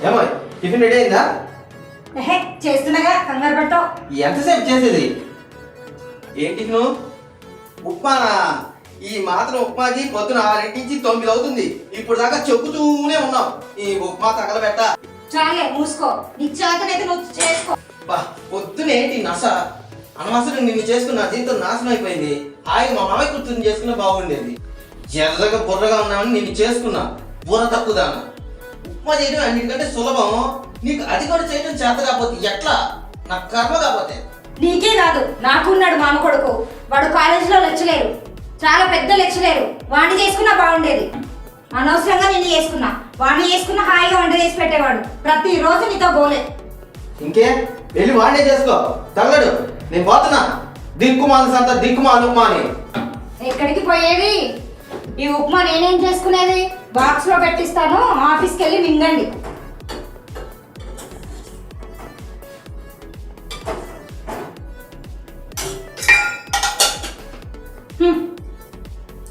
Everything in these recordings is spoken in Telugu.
ఏమో టిఫిన్ రెడీ అయిందా? చేస్తున్నాగా, కంగారు పడతావు. ఎంతసేపు చేసేది? ఏ టిఫిను? ఉప్మానా? ఈ మాత్రం ఉప్మాకి పొద్దున 6 నుంచి 9 అవుతుంది. ఇప్పుడు దాకా చెప్పుతూనే ఉన్నాం. ఈ ఉప్మా తగలబెట్ట. చాలే మూసుకో, నీకు చేతనైతే నువ్వు చేసుకో. పొద్దునేంటి నస? అనవసరం నిన్ను చేసుకున్న జీవితం నాశనం అయిపోయింది. హాయి మా మామయ్య కూర్చుని చేసుకున్నా బాగుండేది. ఎర్రగా బుర్రగా ఉన్నామని నిన్ను చేసుకున్నా. బుర్ర తక్కుదానా? ఉప్మా చేయడం అన్నిటికంటే సులభం. నీకు అది కూడా చేయడం చేత కాకపోతే ఎట్లా? నాకు కర్మ కాకపోతే. నీకే కాదు, నాకున్నాడు మామ కొడుకు. వాడు కాలేజీలో లెక్చలేరు, చాలా పెద్ద లెక్చలేరు. వాడిని చేసుకున్నా బాగుండేది. అనవసరంగా నిన్ను చేసుకున్నా. వాడిని చేసుకున్నా హాయిగా వంట చేసి పెట్టేవాడు. ప్రతిరోజు నీతో గోలే. ఇంకే వెళ్ళి వాడినే చేసుకో. తగలడు, నేను పోతున్నా. దిక్కుమాల సంత దిక్కుమాల ఉప్మా అని. ఎక్కడికి పోయేది? ఈ ఉప్మా నేనేం చేసుకునేది? బాక్స్ లో పెట్టిస్తాను, ఆఫీస్కి వెళ్ళి మింగండి.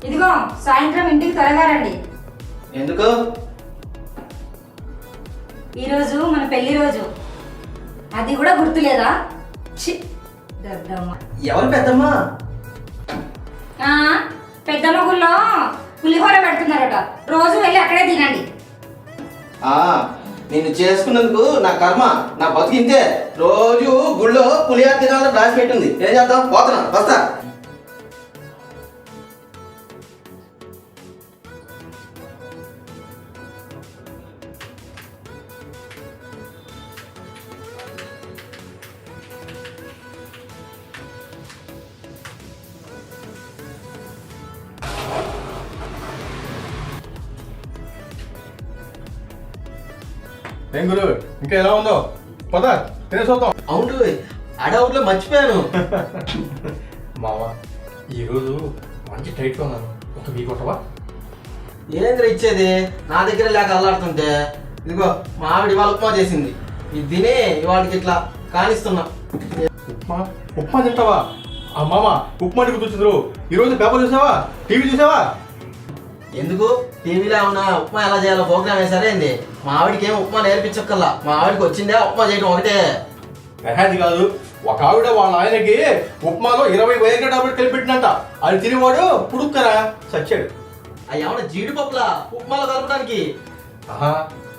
ఇదిగో సాయంత్రం ఇంటికి త్వరగా రండి. ఎందుకు? ఈరోజు మన పెళ్లి రోజు. అది కూడా గుర్తులేదా? ఎవరు పెద్దమ్మ? పెద్దమ్మ గుళ్ళో పులిహోర పెడుతున్నారట. రోజు వెళ్ళి అక్కడే తినండి. నిన్ను చేసుకున్నందుకు నా కర్మ, నా బతికింతే. రోజు గుళ్ళో పులిహోర తినాలని రాసి పెట్టింది. ఏం చేద్దాం? పోతున్నా, వస్తా. ఏం గురు, ఇంకా ఎలా ఉందో పద తినేసొద్దాం. అవును, అడవుట్లో మర్చిపోయాను. మావా, ఈరోజు మంచి టైట్గా ఉన్నాను. ఒక మీ కొట్టవా? ఏంద్ర ఇచ్చేది? నా దగ్గర లేక అల్లాడుతుంటే ఇదిగో మా ఆవిడ ఇవాళ ఉప్మా చేసింది. ఇది తినే ఇవాళకి ఇట్లా కానిస్తున్నా. ఉప్మా ఉప్మా తింటావా? ఆ మామ ఉప్మా నీకు చూసిండ్రు. ఈరోజు పేపర్ చూసావా? టీవీ చూసావా? ఎందుకు? టీవీలో ఉన్న ఉప్మా ఎలా చేయాలో ప్రోగ్రామ్ వేసారేంది? మా ఆవిడకి ఏం ఉప్మా నేర్పించక్కల్లా. మా ఆవిడకి వచ్చిందే ఉప్మా చేయడం ఒకటే. అది కాదు, ఒక ఆవిడ వాళ్ళ ఆయనకి ఉప్మాలో 20 వైద్య టాబ్లెట్ కలిపెట్టినంట. అది తినేవాడు పుడుక్కరా చచ్చాడు. అవి ఏమన్నా జీడిపప్పులా ఉప్మాలో కలపడానికి?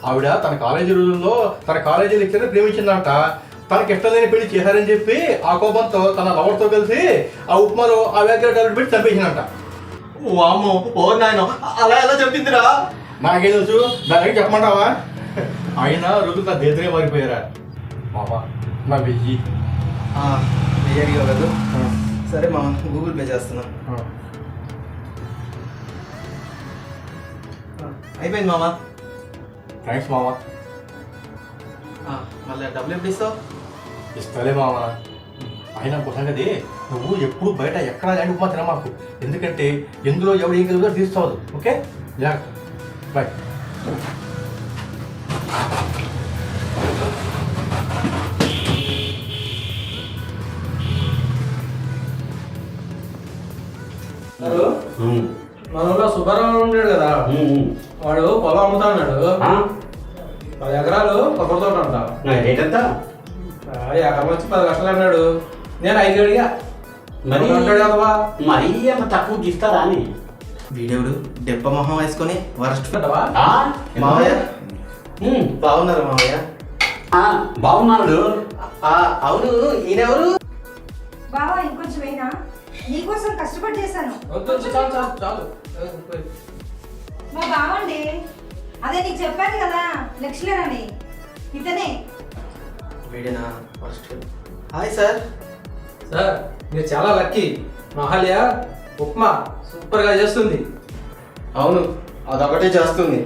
ఆవిడ తన కాలేజీ రోజుల్లో తన కాలేజీ లెక్చర్ ప్రేమించిందంట. తనకి ఇష్టం లేని పెళ్లి చేశారని చెప్పి ఆ కోపంతో తన లవర్తో కలిసి ఆ ఉప్మాలో ఆ వైద్య టాబ్లెట్ పెట్టి చంపేసిందంట. వామ్మో, ఓ నాయన, అలా ఎలా చెప్పిందిరా? నాకే తెలుసు, దానికి చెప్పమంటావా? ఆయన రోజు నా దేశమే మారిపోయారా మామా. నా 1000 అడిగా కదా. సరే మా గూగుల్ పే చేస్తున్నా. అయిపోయింది మామా. థ్యాంక్స్ మామా. మళ్ళీ డబ్బులు ఎప్పుడు ఇస్తావు? ఇస్తాలే మామా. అయినా సంగతి, నువ్వు ఎప్పుడు బయట ఎక్కడ ల్యాండ్ ఉప్మా తినమాకు. ఎందుకంటే ఎందులో ఎవరు ఏం కలుగుతో తీసుకోవద్దు. Okay, bye. మన ఊళ్ళో సుబ్బారావు ఉన్నాడు కదా, వాడు పొలం అమ్ముతా ఉన్నాడు. 10 ఎకరాలు కొబ్బరి తోట అంట. ఎకరం వచ్చి 10 లక్షలు అన్నాడు. నేను 5 అడిగా. మరి అంటాడు కదవా, మరీ అంత తక్కువ ఇస్తారా అని. వీడెవడు దెబ్బ మొహం వేసుకొని వరస్ట్ అంటావా? మావయ్య బాగున్నారు మావయ్య? బాగున్నాడు. అవును, ఈయనెవరు? బావా ఇంకొంచెం అయినా, నీకోసం కష్టపడి చేశాను. చాలు చాలు చాలు. మా బావండి, అదే నీకు చెప్పాను కదా లెక్చరర్ అని, ఇతనే. వీడేనా ఫస్ట్? Hi sir. సార్ మీరు చాలా లక్కీ. మహాలయ ఉప్మా సూపర్గా చేస్తుంది. అవును, అదొకటే చేస్తుంది.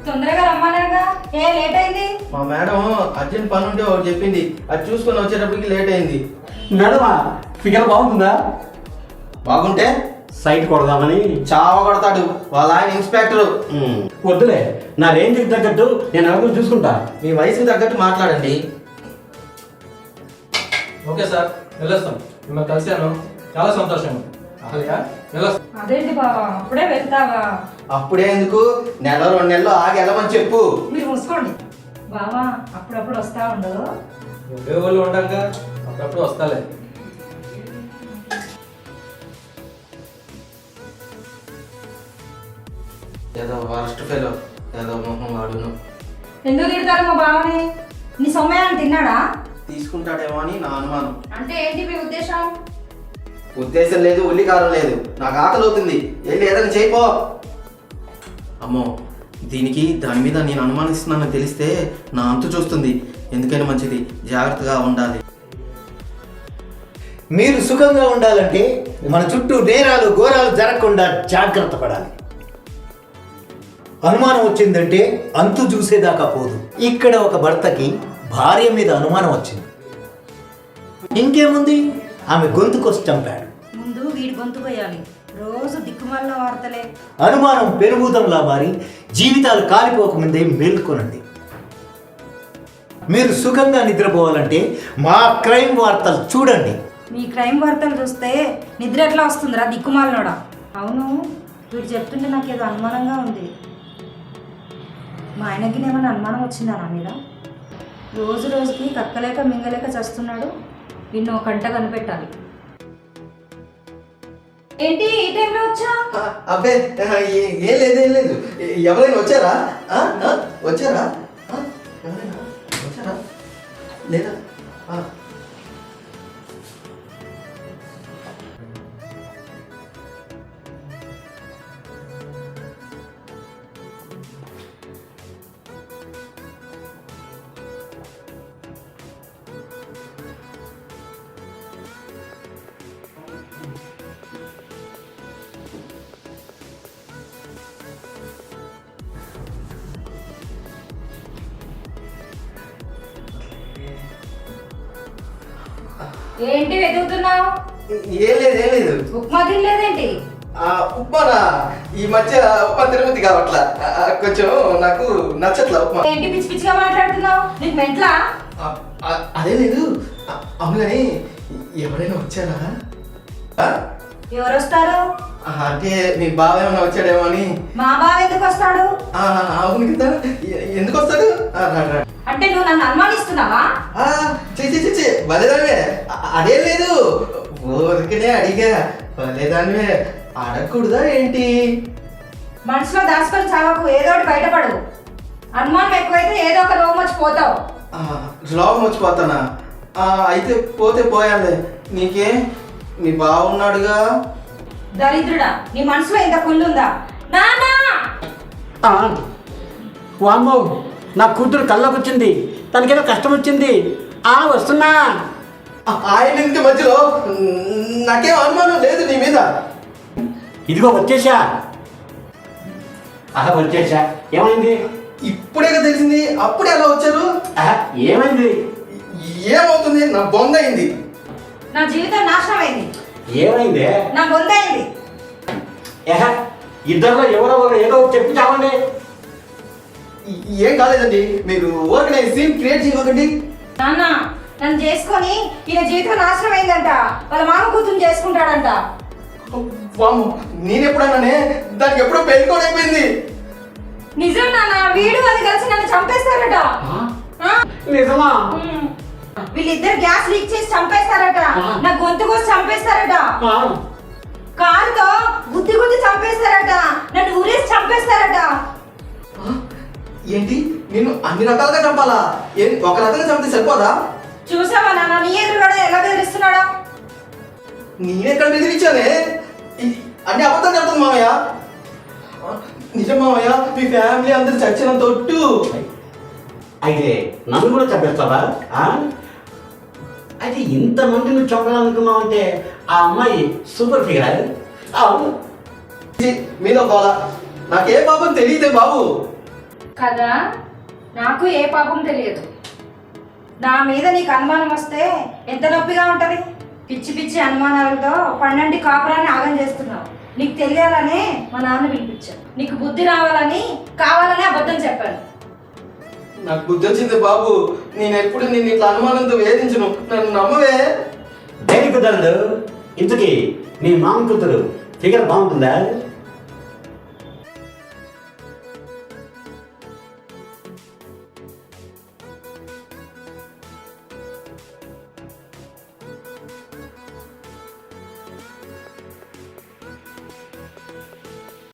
తొందరగా రమ్మన్నాగా, ఏ లేట్ అయింది? మా మేడం అర్జెంట్ పని ఉంటే ఒకటి చెప్పింది, అది చూసుకొని వచ్చేటప్పటికి లేట్ అయింది. మేడమా, ఫిగర్ బాగుంటుందా? బాగుంటే సైట్ కొడదామని. చావ కొడతాడు వాళ్ళ ఆయన ఇన్స్పెక్టరు. వద్దులే, నా రేంజ్కి తగ్గట్టు నేను ఎవరు చూసుకుంటా. మీ వయసుకి తగ్గట్టు మాట్లాడండి. ఓకే సార్, వెళ్ళొస్తాం. మిమ్మల్ని కలిశాను, చాలా సంతోషం. అసలుగా వెళ్ళొస్తా. అదేంటి బావా అప్పుడే వెళ్తావా? అప్పుడే ఎందుకు, నెల 2 నెలలు ఆగి వెళ్ళమని చెప్పు. మీరు మూసుకోండి బావా, అప్పుడప్పుడు వస్తా ఉండదు. ఉండే వాళ్ళు ఉంటాక అప్పుడప్పుడు వస్తాలే. ఏదో వరస్ట్ ఫెలో, ఏదో మొహం వాడును. ఎందుకు తిడతారు మా బావని? నీ సొమ్మయాన్ని తిన్నాడా? తీసుకుంటాడేమో అని నా అనుమానం. అంటే ఏంటి మీ ఉద్దేశం? ఉద్దేశం లేదు, ఉల్లికారం లేదు. నాకు ఆకలి అవుతుంది, వెళ్ళి ఏదైనా చేయిపో. అమ్మో, దీనికి దాని మీద నేను అనుమానిస్తున్నానని తెలిస్తే నా అంతు చూస్తుంది. ఎందుకైనా మంచిది, జాగ్రత్తగా ఉండాలి. మీరు సుఖంగా ఉండాలంటే మన చుట్టూ నేరాలు ఘోరాలు జరగకుండా జాగ్రత్త పడాలి. అనుమానం వచ్చిందంటే అంతు చూసేదాకా పోదు. ఇక్కడ ఒక భర్తకి భార్య మీద అనుమానం వచ్చింది. ఇంకేముంది, ఆమె గొంతుకొచ్చి చంపాడు. ముందు వీడి గొంతు పోయాలి. రోజు దిక్కుమాలిన వార్తలే. అనుమానం పెనుభూతంలా మారి జీవితాలు కాలిపోకముందే మేల్కొనండి. మీరు సుఖంగా నిద్రపోవాలంటే మా క్రైమ్ వార్తలు చూడండి. మీ క్రైమ్ వార్తలు చూస్తే నిద్ర ఎట్లా వస్తుందిరా దిక్కుమాలినోడా? అవును, వీడు చెప్తుంటే నాకేదో అనుమానంగా ఉంది. మా ఆయనకి ఏమైనా అనుమానం వచ్చిందా నా మీద? రోజు రోజుకి కక్కలేక మింగలేక చేస్తున్నాడు. నిన్ను ఒక కంట కనిపెట్టాలి. ఏంటి ఈ టైంలో వచ్చా? అబ్బే, ఏం లేదు, ఏం లేదు. ఎవరైనా వచ్చారా? వచ్చారా? ఎవరైనా వచ్చారా లేదా? ఏంటి వెతుకుతున్నావు? ఏం లేదు, ఏం లేదు. ఉప్మా తినలేదేంటి? ఉప్మానా? ఈ మధ్య ఉప్మా తిరుపతి కావట్లా, కొంచెం నాకు నచ్చట్లా ఉప్మా. ఏంటి పిచ్చి పిచ్చిగా మాట్లాడుతున్నావు? నీకు మెంట్లా? అదే లేదు. అవునని ఎవరైనా వచ్చారా? ఎవరు వస్తారు? అంటే మీ బావ ఏమన్నా వచ్చాడేమో అని. మా బావ ఎందుకు వస్తాడు? అవును కదా, ఎందుకు వస్తాడు? అంటే నువ్వు నన్ను అనుమానిస్తున్నావా? చే భలేదానివే. అదేం లేదు, ఊరికనే అడిగా. భలేదానివే, అడగకూడదా ఏంటి? మనసులో దాచుకొని చావకు, ఏదో ఒకటి బయటపడు. అనుమానం ఎక్కువైతే ఏదో ఒక రోగం వచ్చి పోతావు. రోగం వచ్చిపోతానా? అయితే పోతే పోయాలే, నీకే? మీ బాగున్నాడుగా. దరిద్రుడా, నీ మనసులో ఇంత కుళ్ళుందా? నానా వామ్మో, నా కూతురు కళ్ళకొచ్చింది, తనకేదో కష్టం వచ్చింది. వస్తున్నా. ఆయన ఇంటి మధ్యలో నాకేం అనుమానం లేదు నీ మీద. ఇదిగో వచ్చేసా. వచ్చేసా. ఏమైంది? ఇప్పుడే తెలిసింది. అప్పుడే ఎలా వచ్చారు? ఏమైంది? ఏమవుతుంది? నా బొందయింది. నా జీవితం నాశనం అయింది. ఏమైంది? నా బొందయింది. ఇద్దరులో ఎవరో ఏదో చెప్పి చావండి. ఏం కాలేదండి, మీరు ఊరికనే సీన్ క్రియేట్ చేయకండి. నాన్న, నన్ను చేసుకొని ఈయన జీవితం నాశనం అయిందంట. వాళ్ళ మామ కూతురు చేసుకుంటాడంట. వాము, నేనెప్పుడన్నానే? దానికి ఎప్పుడో పెళ్లి కూడా అయిపోయింది. నిజం నాన్న, వీడు అది కలిసి నన్ను చంపేస్తారట. నిజమా? వీళ్ళిద్దరు గ్యాస్ లీక్ చేసి చంపేస్తారట. నా గొంతు కోసి చంపేస్తారట. కారుతో గుద్ది గుద్ది చంపేస్తారట. నన్ను ఊరేసి చంపేస్తారట. ఏంటి, నేను అన్ని రకాలుగా చంపాలా? ఒక రకంగా చంపితే సరిపోదా? చూసావా నాన్న, నీ ఎదురుగా ఎలా బెదిరిస్తున్నాడో? నేనెక్కడ బెదిరించానే? అన్ని అబద్ధం చెప్తుంది మామయ్య. నిజం మామయ్య, మీ ఫ్యామిలీ అందరు చచ్చినంత ఒట్టు. అయితే నన్ను కూడా చంపేస్తావా? అయితే ఇంతమంది నువ్వు చంపాలనుకున్నావు అంటే ఆ అమ్మాయి సూపర్ ఫిగర్. మీద పోలా, నాకే పాపం తెలియదే బాబు. కదా, నాకు ఏ పాపం తెలియదు. నా మీద నీకు అనుమానం వస్తే ఎంత నొప్పిగా ఉంటది? పిచ్చి పిచ్చి అనుమానాలతో పన్నెండు కాపురాన్ని ఆగం చేస్తున్నావు. నీకు తెలియాలనే మా నాన్న పిలిపించాను. నీకు బుద్ధి రావాలని కావాలని అబద్ధం చెప్పాను. నాకు బుద్ధి వచ్చింది బాబు. నేను ఎప్పుడు నిన్ను ఇట్లా అనుమానంతో వేధించను, నన్ను నమ్మవే. దేనికి కుదరదు? ఇంతకీ మీ మామ కూతురు ఫిగర్ బాగుంటుందా?